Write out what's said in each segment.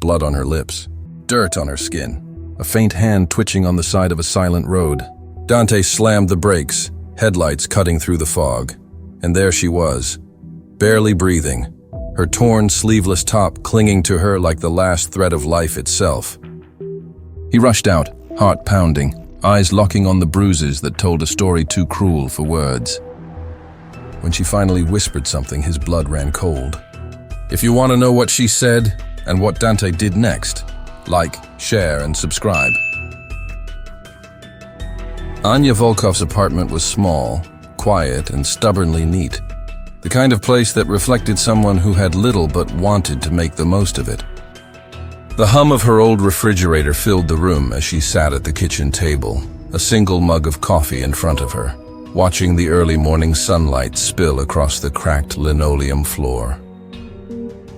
blood on her lips, dirt on her skin, a faint hand twitching on the side of a silent road. Dante slammed the brakes, headlights cutting through the fog. And there she was, barely breathing, her torn, sleeveless top clinging to her like the last thread of life itself. He rushed out, heart pounding, eyes locking on the bruises that told a story too cruel for words. When she finally whispered something, his blood ran cold. If you want to know what she said and what Dante did next, like, share, and subscribe. Anya Volkov's apartment was small, quiet, and stubbornly neat. The kind of place that reflected someone who had little but wanted to make the most of it. The hum of her old refrigerator filled the room as she sat at the kitchen table, a single mug of coffee in front of her, watching the early morning sunlight spill across the cracked linoleum floor.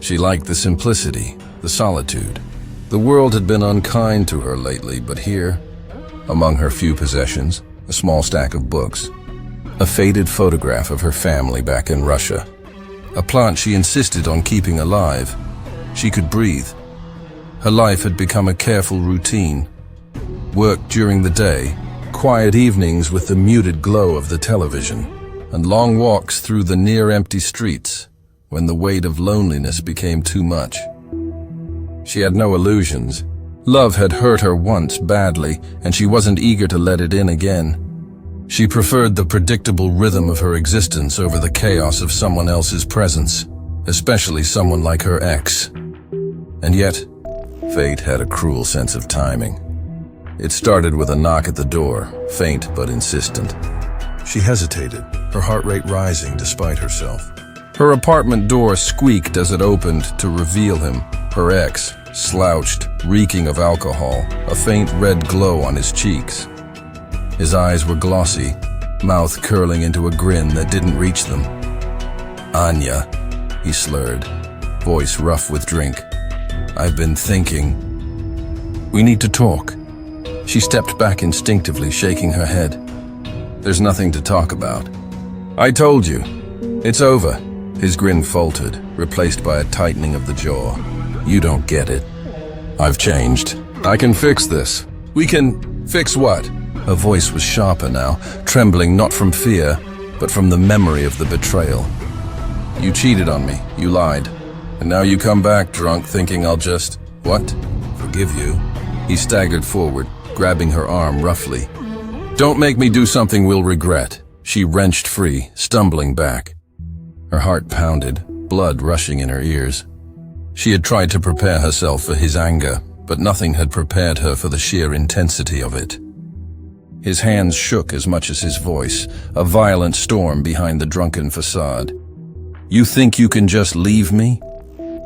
She liked the simplicity, the solitude. The world had been unkind to her lately, but here, among her few possessions, a small stack of books, a faded photograph of her family back in Russia, a plant she insisted on keeping alive, she could breathe. Her life had become a careful routine. Work during the day, quiet evenings with the muted glow of the television, and long walks through the near-empty streets when the weight of loneliness became too much. She had no illusions. Love had hurt her once badly, and she wasn't eager to let it in again. She preferred the predictable rhythm of her existence over the chaos of someone else's presence, especially someone like her ex. And yet, fate had a cruel sense of timing. It started with a knock at the door, faint but insistent. She hesitated, her heart rate rising despite herself. Her apartment door squeaked as it opened to reveal him, her ex, slouched, reeking of alcohol, a faint red glow on his cheeks. His eyes were glossy, mouth curling into a grin that didn't reach them. "Anya," he slurred, voice rough with drink. "I've been thinking. We need to talk." She stepped back instinctively, shaking her head. "There's nothing to talk about. I told you. It's over." His grin faltered, replaced by a tightening of the jaw. "You don't get it. I've changed. I can fix this." "We can fix what?" Her voice was sharper now, trembling not from fear, but from the memory of the betrayal. "You cheated on me. You lied. And now you come back drunk thinking I'll just, what? Forgive you?" He staggered forward, grabbing her arm roughly. "Don't make me do something we'll regret." She wrenched free, stumbling back. Her heart pounded, blood rushing in her ears. She had tried to prepare herself for his anger, but nothing had prepared her for the sheer intensity of it. His hands shook as much as his voice, a violent storm behind the drunken facade. "You think you can just leave me?"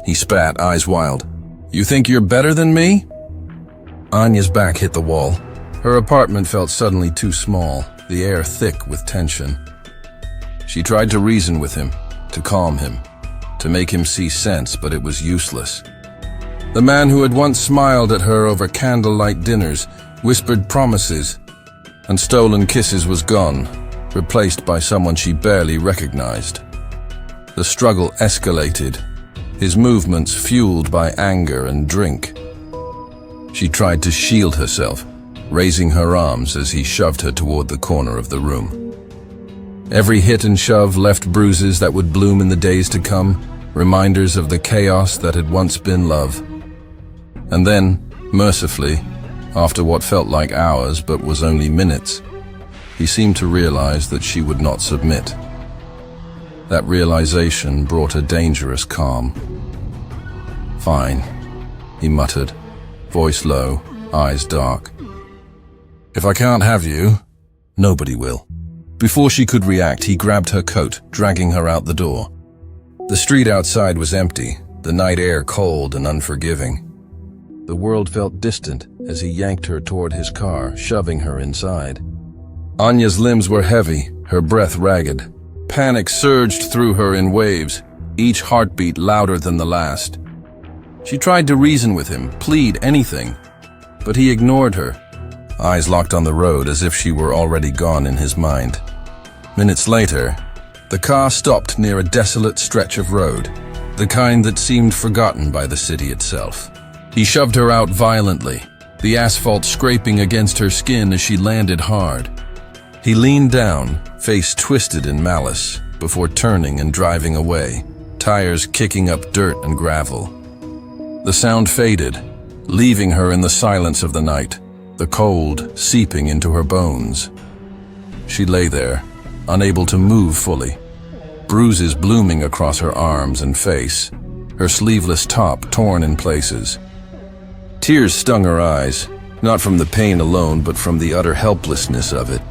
He spat, eyes wild. "You think you're better than me?" Anya's back hit the wall. Her apartment felt suddenly too small, the air thick with tension. She tried to reason with him, to calm him, to make him see sense, but it was useless. The man who had once smiled at her over candlelight dinners, whispered promises, and stolen kisses was gone, replaced by someone she barely recognized. The struggle escalated, his movements fueled by anger and drink. She tried to shield herself, raising her arms as he shoved her toward the corner of the room. Every hit and shove left bruises that would bloom in the days to come, reminders of the chaos that had once been love. And then, mercifully, after what felt like hours but was only minutes, he seemed to realize that she would not submit. That realization brought a dangerous calm. "Fine," he muttered, voice low, eyes dark. "If I can't have you, nobody will." Before she could react, he grabbed her coat, dragging her out the door. The street outside was empty, the night air cold and unforgiving. The world felt distant as he yanked her toward his car, shoving her inside. Anya's limbs were heavy, her breath ragged. Panic surged through her in waves, each heartbeat louder than the last. She tried to reason with him, plead anything, but he ignored her, eyes locked on the road as if she were already gone in his mind. Minutes later, the car stopped near a desolate stretch of road, the kind that seemed forgotten by the city itself. He shoved her out violently, the asphalt scraping against her skin as she landed hard. He leaned down, face twisted in malice, before turning and driving away, tires kicking up dirt and gravel. The sound faded, leaving her in the silence of the night, the cold seeping into her bones. She lay there, unable to move fully, bruises blooming across her arms and face, her sleeveless top torn in places. Tears stung her eyes, not from the pain alone, but from the utter helplessness of it.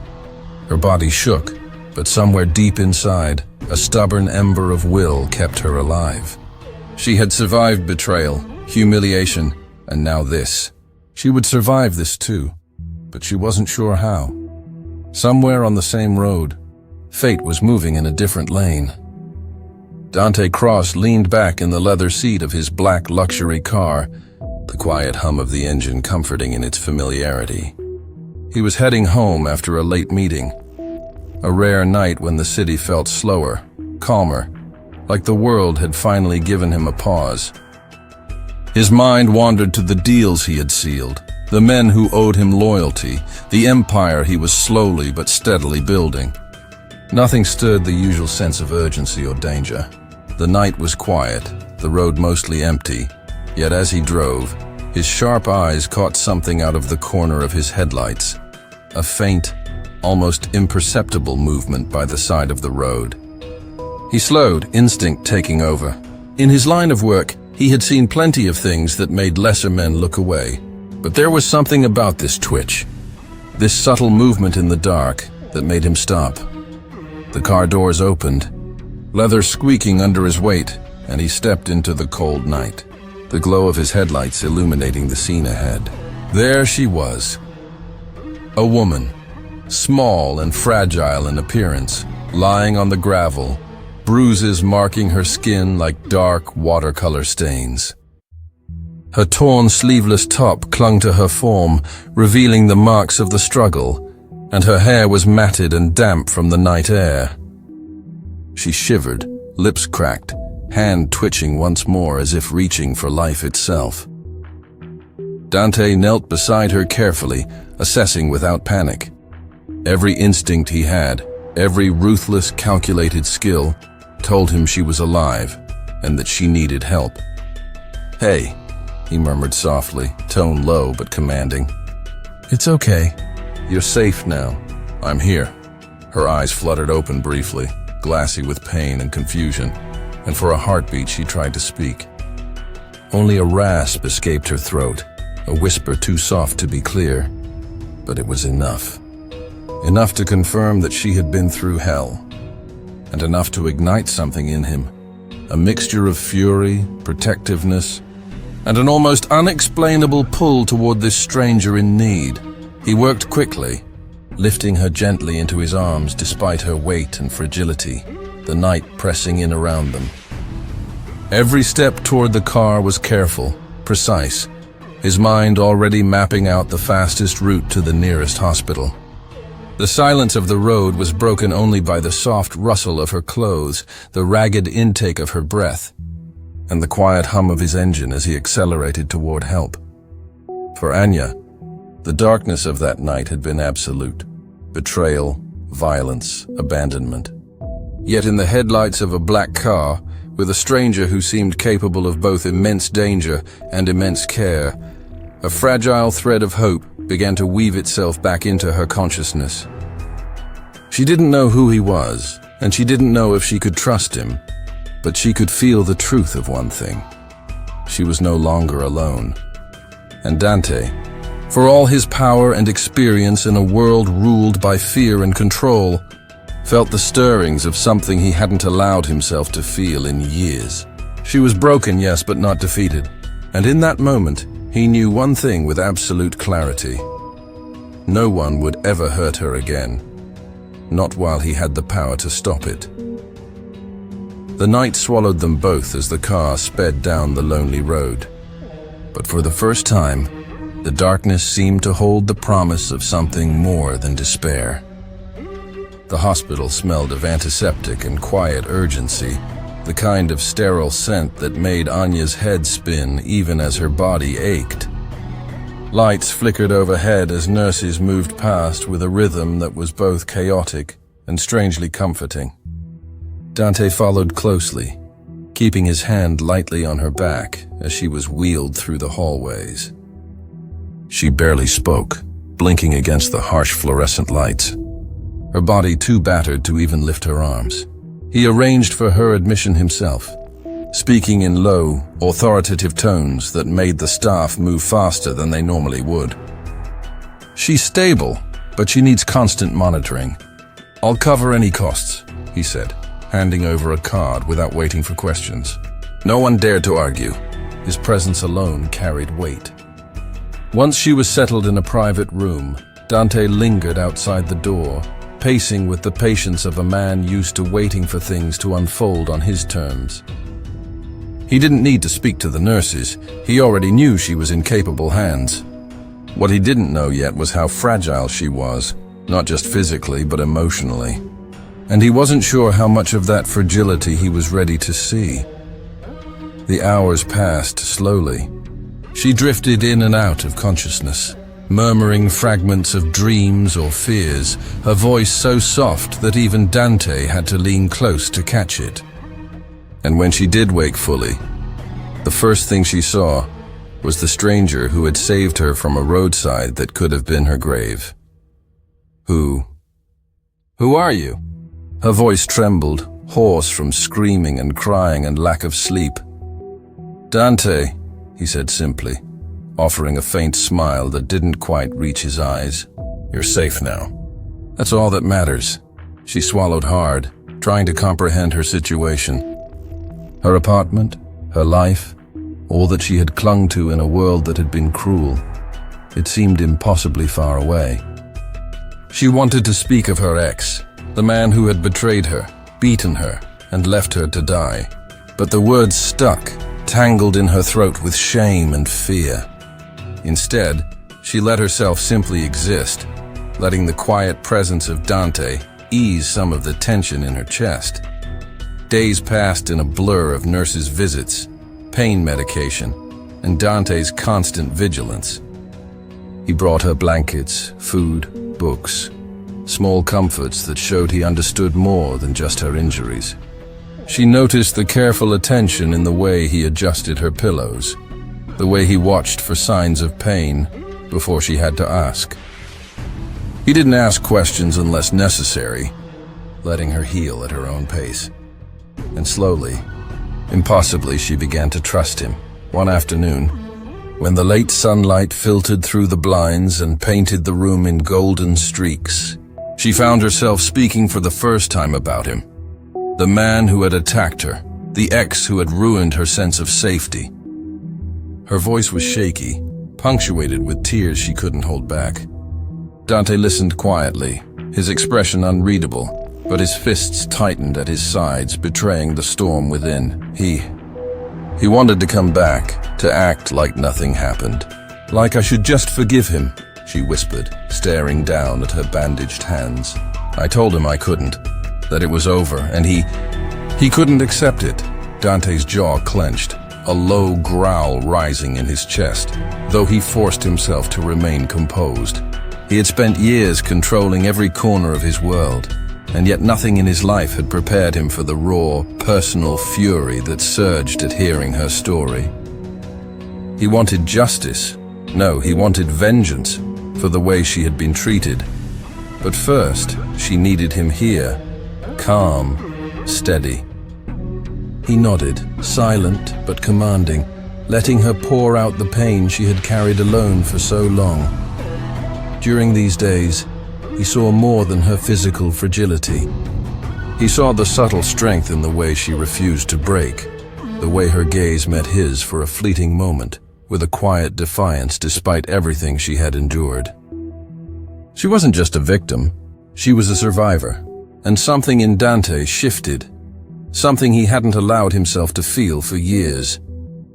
Her body shook, but somewhere deep inside, a stubborn ember of will kept her alive. She had survived betrayal, humiliation, and now this. She would survive this too, but she wasn't sure how. Somewhere on the same road, fate was moving in a different lane. Dante Cross leaned back in the leather seat of his black luxury car, the quiet hum of the engine comforting in its familiarity. He was heading home after a late meeting, a rare night when the city felt slower, calmer, like the world had finally given him a pause. His mind wandered to the deals he had sealed, the men who owed him loyalty, the empire he was slowly but steadily building. Nothing stirred the usual sense of urgency or danger. The night was quiet, the road mostly empty, yet as he drove, his sharp eyes caught something out of the corner of his headlights, a faint, almost imperceptible movement by the side of the road. He slowed, instinct taking over. In his line of work, he had seen plenty of things that made lesser men look away, but there was something about this twitch, this subtle movement in the dark that made him stop. The car doors opened, leather squeaking under his weight, and he stepped into the cold night, the glow of his headlights illuminating the scene ahead. There she was, a woman, small and fragile in appearance, lying on the gravel, bruises marking her skin like dark watercolor stains. Her torn sleeveless top clung to her form, revealing the marks of the struggle, and her hair was matted and damp from the night air. She shivered, lips cracked, hand twitching once more as if reaching for life itself. Dante knelt beside her carefully, assessing without panic. Every instinct he had, every ruthless, calculated skill, told him she was alive and that she needed help. "Hey," he murmured softly, tone low but commanding. "It's okay. You're safe now. I'm here." Her eyes fluttered open briefly, glassy with pain and confusion, and for a heartbeat she tried to speak. Only a rasp escaped her throat, a whisper too soft to be clear, but it was enough. Enough to confirm that she had been through hell, and enough to ignite something in him, a mixture of fury, protectiveness, and an almost unexplainable pull toward this stranger in need. He worked quickly, lifting her gently into his arms despite her weight and fragility, the night pressing in around them. Every step toward the car was careful, precise, his mind already mapping out the fastest route to the nearest hospital. The silence of the road was broken only by the soft rustle of her clothes, the ragged intake of her breath, and the quiet hum of his engine as he accelerated toward help. For Anya, the darkness of that night had been absolute. Betrayal, violence, abandonment. Yet in the headlights of a black car, with a stranger who seemed capable of both immense danger and immense care, a fragile thread of hope began to weave itself back into her consciousness. She didn't know who he was, and she didn't know if she could trust him, but she could feel the truth of one thing. She was no longer alone. And Dante, for all his power and experience in a world ruled by fear and control, felt the stirrings of something he hadn't allowed himself to feel in years. She was broken, yes, but not defeated. And in that moment, he knew one thing with absolute clarity. No one would ever hurt her again. Not while he had the power to stop it. The night swallowed them both as the car sped down the lonely road. But for the first time, the darkness seemed to hold the promise of something more than despair. The hospital smelled of antiseptic and quiet urgency, the kind of sterile scent that made Anya's head spin even as her body ached. Lights flickered overhead as nurses moved past with a rhythm that was both chaotic and strangely comforting. Dante followed closely, keeping his hand lightly on her back as she was wheeled through the hallways. She barely spoke, blinking against the harsh fluorescent lights, her body too battered to even lift her arms. He arranged for her admission himself, speaking in low, authoritative tones that made the staff move faster than they normally would. "She's stable, but she needs constant monitoring. I'll cover any costs," he said, handing over a card without waiting for questions. No one dared to argue. His presence alone carried weight. Once she was settled in a private room, Dante lingered outside the door, pacing with the patience of a man used to waiting for things to unfold on his terms. He didn't need to speak to the nurses. He already knew she was in capable hands. What he didn't know yet was how fragile she was, not just physically but emotionally. And he wasn't sure how much of that fragility he was ready to see. The hours passed slowly. She drifted in and out of consciousness, murmuring fragments of dreams or fears, her voice so soft that even Dante had to lean close to catch it. And when she did wake fully, the first thing she saw was the stranger who had saved her from a roadside that could have been her grave. Who are you?" Her voice trembled, hoarse from screaming and crying and lack of sleep. "Dante," he said simply, offering a faint smile that didn't quite reach his eyes. "You're safe now. That's all that matters." She swallowed hard, trying to comprehend her situation. Her apartment, her life, all that she had clung to in a world that had been cruel. It seemed impossibly far away. She wanted to speak of her ex, the man who had betrayed her, beaten her, and left her to die. But the words stuck, tangled in her throat with shame and fear. Instead, she let herself simply exist, letting the quiet presence of Dante ease some of the tension in her chest. Days passed in a blur of nurses' visits, pain medication, and Dante's constant vigilance. He brought her blankets, food, books, small comforts that showed he understood more than just her injuries. She noticed the careful attention in the way he adjusted her pillows, the way he watched for signs of pain before she had to ask. He didn't ask questions unless necessary, letting her heal at her own pace. And slowly, impossibly, she began to trust him. One afternoon, when the late sunlight filtered through the blinds and painted the room in golden streaks, she found herself speaking for the first time about him. The man who had attacked her, the ex who had ruined her sense of safety. Her voice was shaky, punctuated with tears she couldn't hold back. Dante listened quietly, his expression unreadable, but his fists tightened at his sides, betraying the storm within. He wanted to come back, to act like nothing happened. "Like I should just forgive him," she whispered, staring down at her bandaged hands. "I told him I couldn't, that it was over, and he couldn't accept it." Dante's jaw clenched, a low growl rising in his chest, though he forced himself to remain composed. He had spent years controlling every corner of his world, and yet nothing in his life had prepared him for the raw, personal fury that surged at hearing her story. He wanted justice. No, he wanted vengeance for the way she had been treated. But first, she needed him here, calm, steady. He nodded, silent but commanding, letting her pour out the pain she had carried alone for so long. During these days, he saw more than her physical fragility. He saw the subtle strength in the way she refused to break, the way her gaze met his for a fleeting moment, with a quiet defiance despite everything she had endured. She wasn't just a victim, she was a survivor, and something in Dante shifted, something he hadn't allowed himself to feel for years.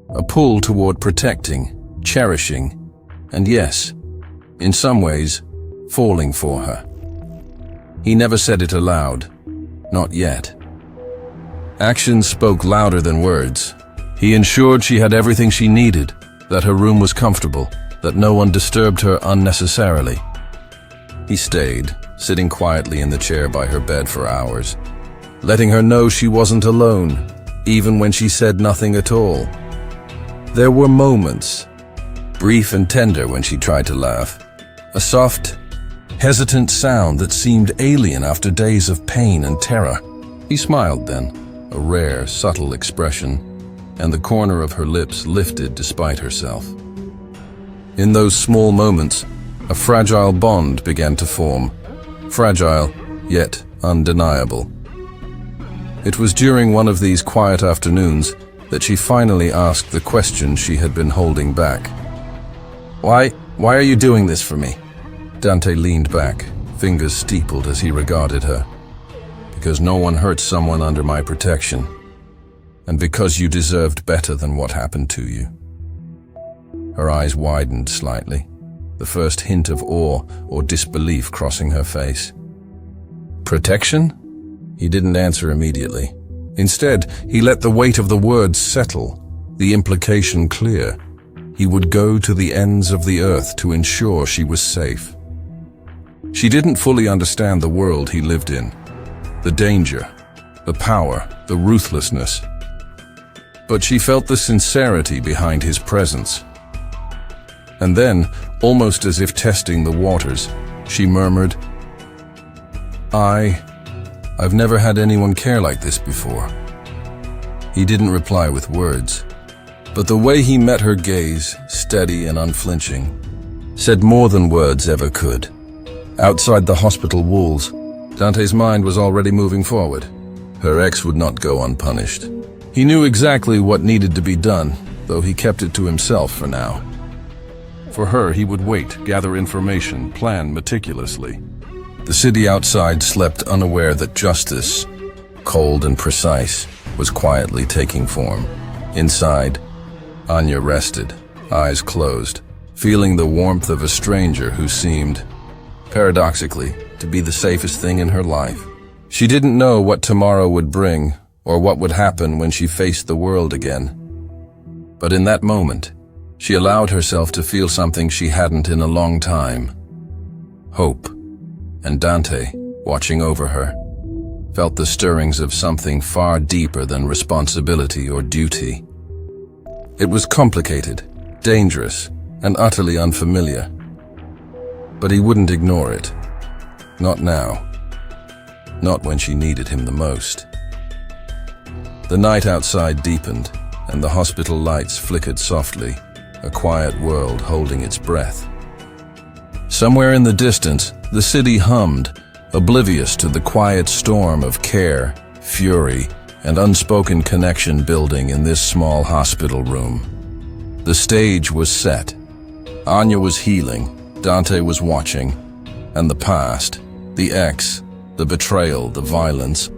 A pull toward protecting, cherishing, and yes, in some ways, falling for her. He never said it aloud, not yet. Actions spoke louder than words. He ensured she had everything she needed, that her room was comfortable, that no one disturbed her unnecessarily. He stayed, sitting quietly in the chair by her bed for hours, letting her know she wasn't alone, even when she said nothing at all. There were moments, brief and tender when she tried to laugh, a soft, hesitant sound that seemed alien after days of pain and terror. He smiled then, a rare, subtle expression, and the corner of her lips lifted despite herself. In those small moments, a fragile bond began to form, fragile, yet undeniable. It was during one of these quiet afternoons that she finally asked the question she had been holding back. Why are you doing this for me?" Dante leaned back, fingers steepled as he regarded her. "Because no one hurts someone under my protection, and because you deserved better than what happened to you." Her eyes widened slightly, the first hint of awe or disbelief crossing her face. "Protection?" He didn't answer immediately. Instead, he let the weight of the words settle, the implication clear. He would go to the ends of the earth to ensure she was safe. She didn't fully understand the world he lived in, the danger, the power, the ruthlessness. But she felt the sincerity behind his presence. And then, almost as if testing the waters, she murmured, I've never had anyone care like this before." He didn't reply with words, but the way he met her gaze, steady and unflinching, said more than words ever could. Outside the hospital walls, Dante's mind was already moving forward. Her ex would not go unpunished. He knew exactly what needed to be done, though he kept it to himself for now. For her, he would wait, gather information, plan meticulously. The city outside slept unaware that justice, cold and precise, was quietly taking form. Inside, Anya rested, eyes closed, feeling the warmth of a stranger who seemed, paradoxically, to be the safest thing in her life. She didn't know what tomorrow would bring, or what would happen when she faced the world again. But in that moment, she allowed herself to feel something she hadn't in a long time. Hope. And Dante, watching over her, felt the stirrings of something far deeper than responsibility or duty. It was complicated, dangerous, and utterly unfamiliar. But he wouldn't ignore it. Not now. Not when she needed him the most. The night outside deepened, and the hospital lights flickered softly, a quiet world holding its breath. Somewhere in the distance, the city hummed, oblivious to the quiet storm of care, fury, and unspoken connection building in this small hospital room. The stage was set. Anya was healing, Dante was watching, and the past, the ex, the betrayal, the violence,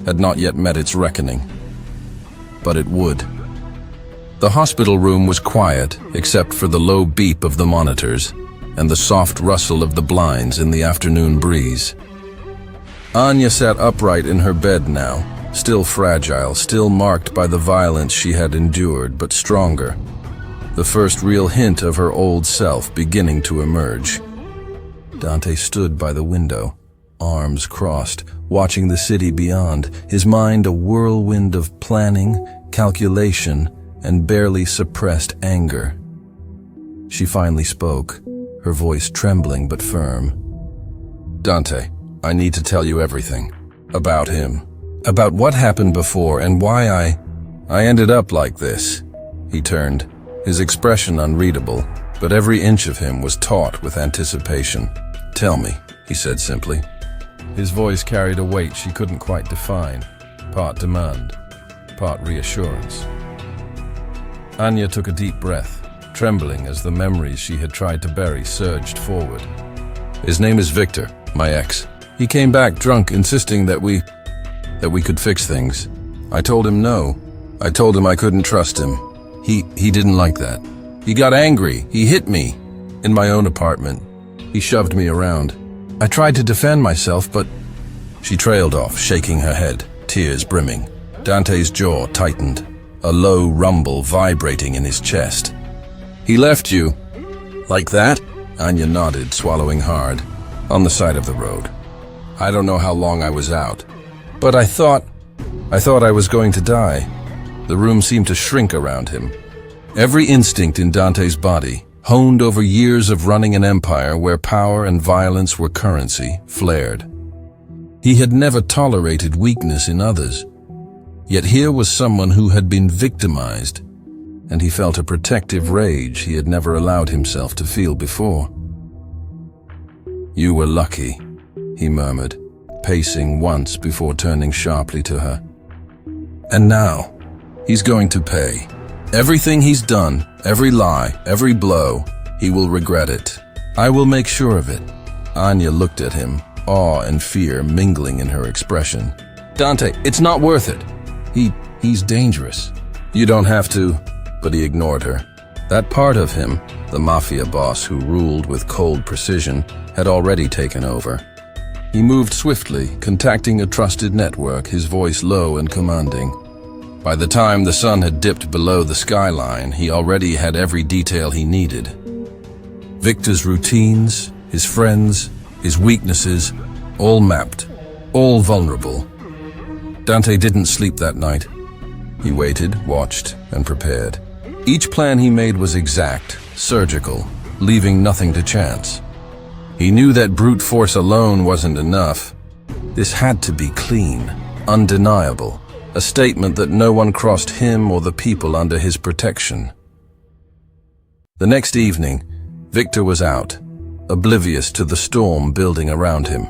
had not yet met its reckoning. But it would. The hospital room was quiet, except for the low beep of the monitors and the soft rustle of the blinds in the afternoon breeze. Anya sat upright in her bed now, still fragile, still marked by the violence she had endured, but stronger. The first real hint of her old self beginning to emerge. Dante stood by the window, arms crossed, watching the city beyond, his mind a whirlwind of planning, calculation, and barely suppressed anger. She finally spoke, her voice trembling but firm. "Dante, I need to tell you everything. About him. About what happened before and why I ended up like this." He turned, his expression unreadable, but every inch of him was taut with anticipation. "Tell me," he said simply. His voice carried a weight she couldn't quite define, part demand, part reassurance. Anya took a deep breath, trembling as the memories she had tried to bury surged forward. "His name is Victor, my ex. He came back drunk, insisting that we could fix things. I told him no. I told him I couldn't trust him. He didn't like that. He got angry. He hit me. In my own apartment. He shoved me around. I tried to defend myself, but..." She trailed off, shaking her head, tears brimming. Dante's jaw tightened, a low rumble vibrating in his chest. "He left you." "Like that?" Anya nodded, swallowing hard. "On the side of the road. I don't know how long I was out, but I thought I was going to die." The room seemed to shrink around him. Every instinct in Dante's body, honed over years of running an empire where power and violence were currency, flared. He had never tolerated weakness in others. Yet here was someone who had been victimized, and he felt a protective rage he had never allowed himself to feel before. "You were lucky," he murmured, pacing once before turning sharply to her. "And now, he's going to pay. Everything he's done, every lie, every blow, he will regret it. I will make sure of it." Anya looked at him, awe and fear mingling in her expression. "Dante, it's not worth it. He's dangerous." "You don't have to," but he ignored her. That part of him, the mafia boss who ruled with cold precision, had already taken over. He moved swiftly, contacting a trusted network, his voice low and commanding. By the time the sun had dipped below the skyline, he already had every detail he needed. Victor's routines, his friends, his weaknesses, all mapped, all vulnerable. Dante didn't sleep that night. He waited, watched, and prepared. Each plan he made was exact, surgical, leaving nothing to chance. He knew that brute force alone wasn't enough. This had to be clean, undeniable, a statement that no one crossed him or the people under his protection. The next evening, Victor was out, oblivious to the storm building around him.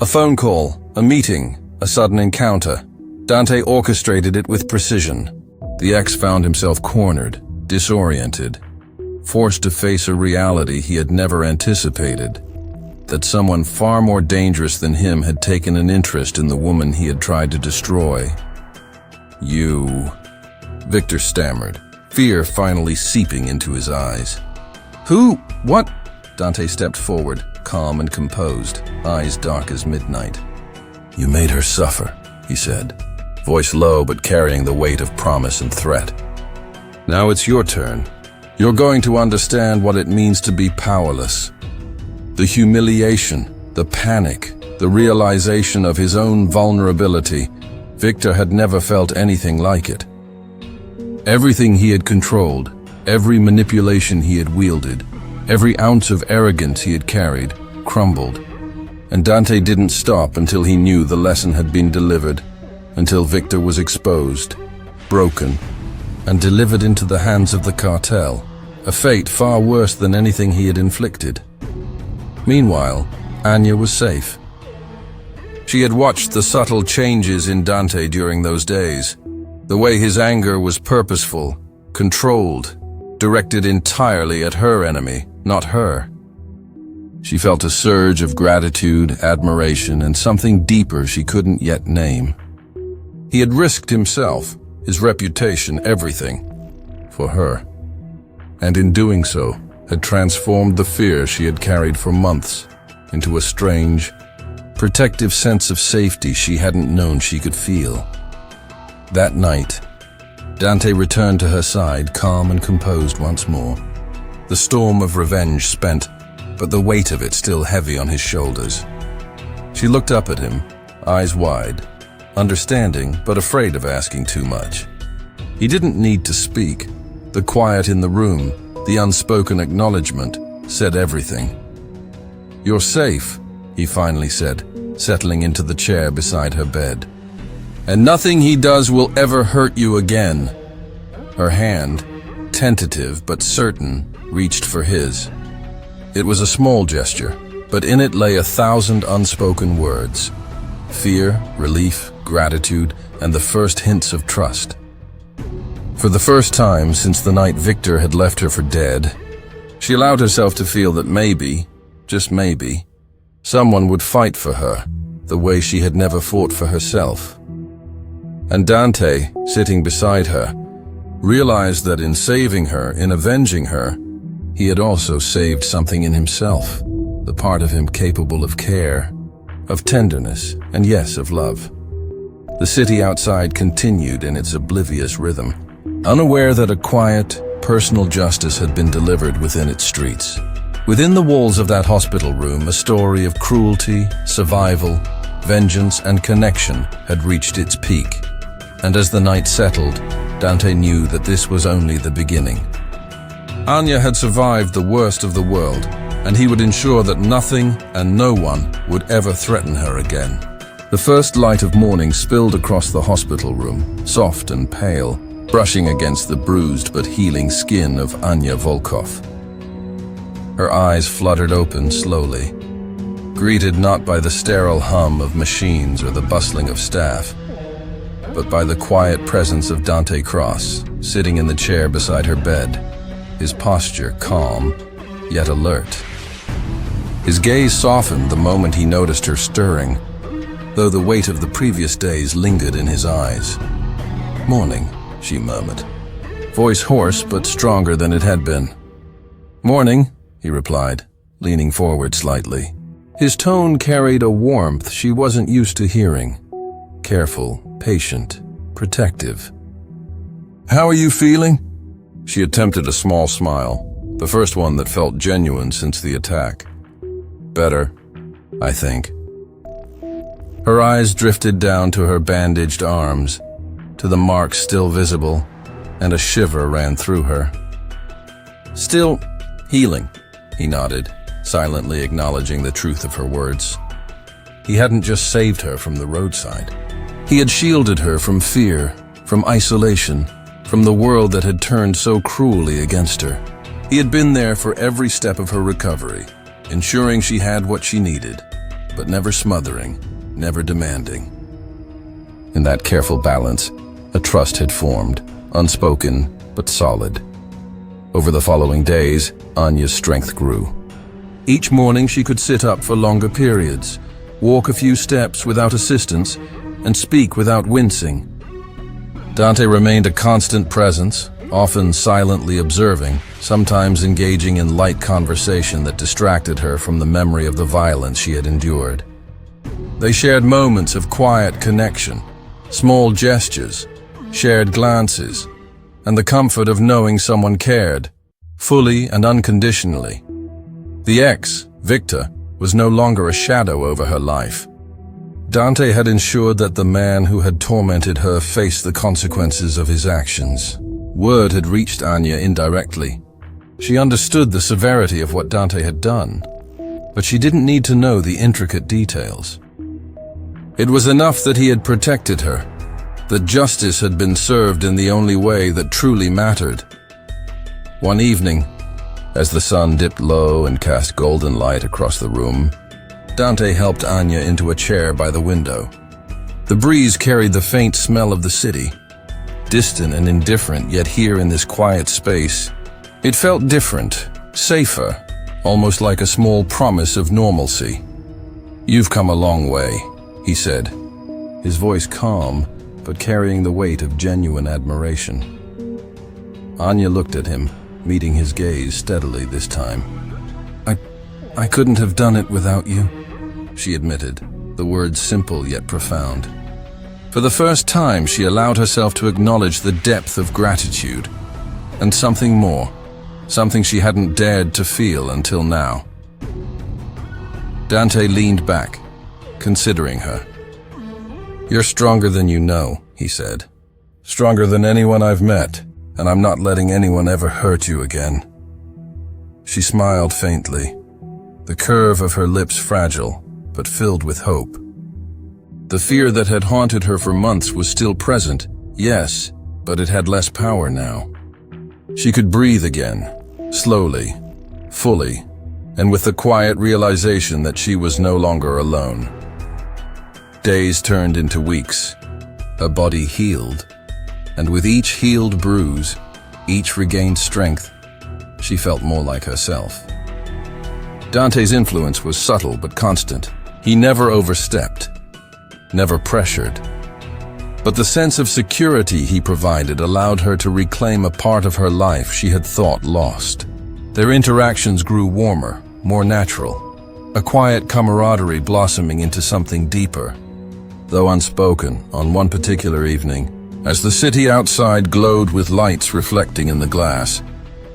A phone call, a meeting, a sudden encounter. Dante orchestrated it with precision. The ex found himself cornered, disoriented, forced to face a reality he had never anticipated, that someone far more dangerous than him had taken an interest in the woman he had tried to destroy. "You..." Victor stammered, fear finally seeping into his eyes. "Who? What?" Dante stepped forward, calm and composed, eyes dark as midnight. "You made her suffer," he said, voice low but carrying the weight of promise and threat. "Now it's your turn. You're going to understand what it means to be powerless. The humiliation, the panic, the realization of his own vulnerability. Victor had never felt anything like it. Everything he had controlled, every manipulation he had wielded, every ounce of arrogance he had carried, crumbled. And Dante didn't stop until he knew the lesson had been delivered, until Victor was exposed, broken, and delivered into the hands of the cartel, a fate far worse than anything he had inflicted. Meanwhile, Anya was safe. She had watched the subtle changes in Dante during those days, the way his anger was purposeful, controlled, directed entirely at her enemy, not her. She felt a surge of gratitude, admiration, and something deeper she couldn't yet name. He had risked himself, his reputation, everything, for her. And in doing so, had transformed the fear she had carried for months into a strange, protective sense of safety she hadn't known she could feel. That night, Dante returned to her side, calm and composed once more. The storm of revenge spent, but the weight of it still heavy on his shoulders. She looked up at him, eyes wide, understanding but afraid of asking too much. He didn't need to speak. The quiet in the room, the unspoken acknowledgement, said everything. "You're safe," he finally said, settling into the chair beside her bed. "And nothing he does will ever hurt you again." Her hand, tentative but certain, reached for his. It was a small gesture, but in it lay 1,000 unspoken words. Fear, relief, gratitude, and the first hints of trust. For the first time since the night Victor had left her for dead, she allowed herself to feel that maybe, just maybe, someone would fight for her the way she had never fought for herself. And Dante, sitting beside her, realized that in saving her, in avenging her, he had also saved something in himself, the part of him capable of care, of tenderness, and yes, of love. The city outside continued in its oblivious rhythm, unaware that a quiet, personal justice had been delivered within its streets. Within the walls of that hospital room, a story of cruelty, survival, vengeance, and connection had reached its peak. And as the night settled, Dante knew that this was only the beginning. Anya had survived the worst of the world, and he would ensure that nothing and no one would ever threaten her again. The first light of morning spilled across the hospital room, soft and pale, brushing against the bruised but healing skin of Anya Volkov. Her eyes fluttered open slowly, greeted not by the sterile hum of machines or the bustling of staff, but by the quiet presence of Dante Cross, sitting in the chair beside her bed, his posture calm, yet alert. His gaze softened the moment he noticed her stirring, though the weight of the previous days lingered in his eyes. "Morning," she murmured, voice hoarse but stronger than it had been. "Morning," he replied, leaning forward slightly. His tone carried a warmth she wasn't used to hearing. Careful, patient, protective. "How are you feeling?" She attempted a small smile, the first one that felt genuine since the attack. "Better, I think." Her eyes drifted down to her bandaged arms, to the marks still visible, and a shiver ran through her. "Still healing," he nodded, silently acknowledging the truth of her words. He hadn't just saved her from the roadside. He had shielded her from fear, from isolation, from the world that had turned so cruelly against her. He had been there for every step of her recovery, ensuring she had what she needed, but never smothering, never demanding. In that careful balance, a trust had formed, unspoken but solid. Over the following days, Anya's strength grew. Each morning she could sit up for longer periods, walk a few steps without assistance, and speak without wincing. Dante remained a constant presence, often silently observing, sometimes engaging in light conversation that distracted her from the memory of the violence she had endured. They shared moments of quiet connection, small gestures, shared glances, and the comfort of knowing someone cared, fully and unconditionally. The ex, Victor, was no longer a shadow over her life. Dante had ensured that the man who had tormented her faced the consequences of his actions. Word had reached Anya indirectly. She understood the severity of what Dante had done, but she didn't need to know the intricate details. It was enough that he had protected her, that justice had been served in the only way that truly mattered. One evening, as the sun dipped low and cast golden light across the room, Dante helped Anya into a chair by the window. The breeze carried the faint smell of the city, distant and indifferent, yet here in this quiet space, it felt different, safer, almost like a small promise of normalcy. "You've come a long way," he said, his voice calm, but carrying the weight of genuine admiration. Anya looked at him, meeting his gaze steadily this time. I couldn't have done it without you," she admitted, the words simple yet profound. For the first time, she allowed herself to acknowledge the depth of gratitude, and something more, something she hadn't dared to feel until now. Dante leaned back, considering her. "You're stronger than you know," he said. "Stronger than anyone I've met, and I'm not letting anyone ever hurt you again." She smiled faintly, the curve of her lips fragile, but filled with hope. The fear that had haunted her for months was still present, yes, but it had less power now. She could breathe again, slowly, fully, and with the quiet realization that she was no longer alone. Days turned into weeks. Her body healed, and with each healed bruise, each regained strength, she felt more like herself. Dante's influence was subtle but constant. He never overstepped, never pressured. But the sense of security he provided allowed her to reclaim a part of her life she had thought lost. Their interactions grew warmer, more natural, a quiet camaraderie blossoming into something deeper. though unspoken, on one particular evening. As the city outside glowed with lights reflecting in the glass,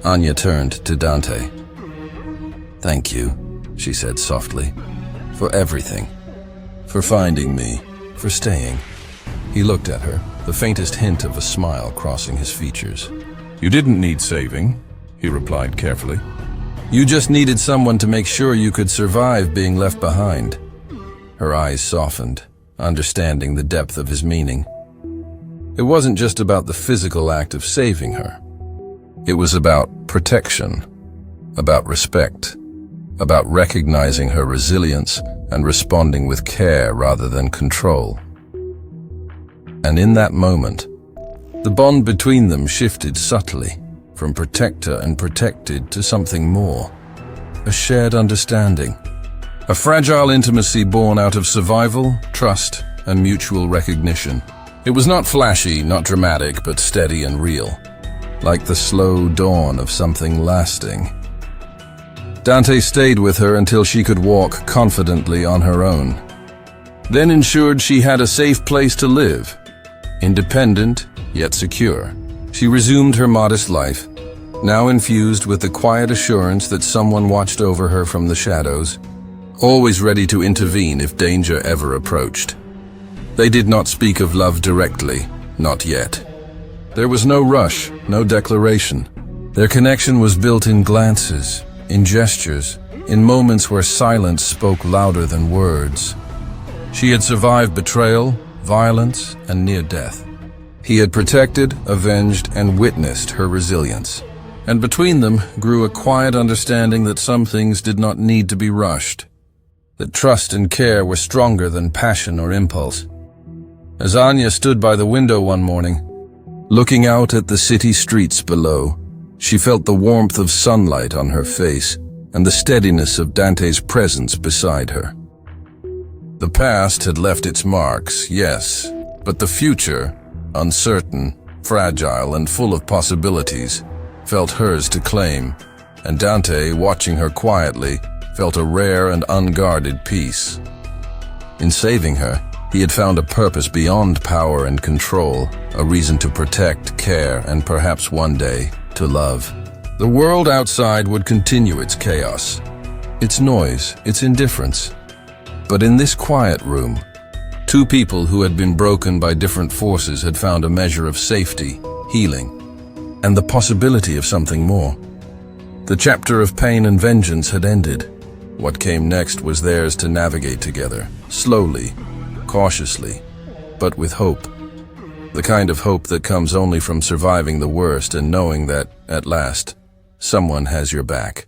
Anya turned to Dante. "Thank you," she said softly, "for everything. For finding me, for staying." He looked at her, the faintest hint of a smile crossing his features. "You didn't need saving," he replied carefully. "You just needed someone to make sure you could survive being left behind." Her eyes softened, understanding the depth of his meaning. It wasn't just about the physical act of saving her. It was about protection, about respect, about recognizing her resilience and responding with care rather than control. And in that moment, the bond between them shifted subtly, from protector and protected to something more, a shared understanding, a fragile intimacy born out of survival, trust, and mutual recognition. It was not flashy, not dramatic, but steady and real, like the slow dawn of something lasting. Dante stayed with her until she could walk confidently on her own, then ensured she had a safe place to live, independent yet secure. She resumed her modest life, now infused with the quiet assurance that someone watched over her from the shadows, always ready to intervene if danger ever approached. They did not speak of love directly, not yet. There was no rush, no declaration. Their connection was built in glances, in gestures, in moments where silence spoke louder than words. She had survived betrayal, violence, and near death. He had protected, avenged, and witnessed her resilience. And between them grew a quiet understanding that some things did not need to be rushed, that trust and care were stronger than passion or impulse. As Anya stood by the window one morning, looking out at the city streets below, she felt the warmth of sunlight on her face and the steadiness of Dante's presence beside her. The past had left its marks, yes, but the future, uncertain, fragile, and full of possibilities, felt hers to claim, and Dante, watching her quietly, felt a rare and unguarded peace. In saving her, he had found a purpose beyond power and control, a reason to protect, care, and perhaps one day, to love. The world outside would continue its chaos, its noise, its indifference. But in this quiet room, two people who had been broken by different forces had found a measure of safety, healing, and the possibility of something more. The chapter of pain and vengeance had ended. What came next was theirs to navigate together, slowly, cautiously, but with hope. The kind of hope that comes only from surviving the worst and knowing that, at last, someone has your back.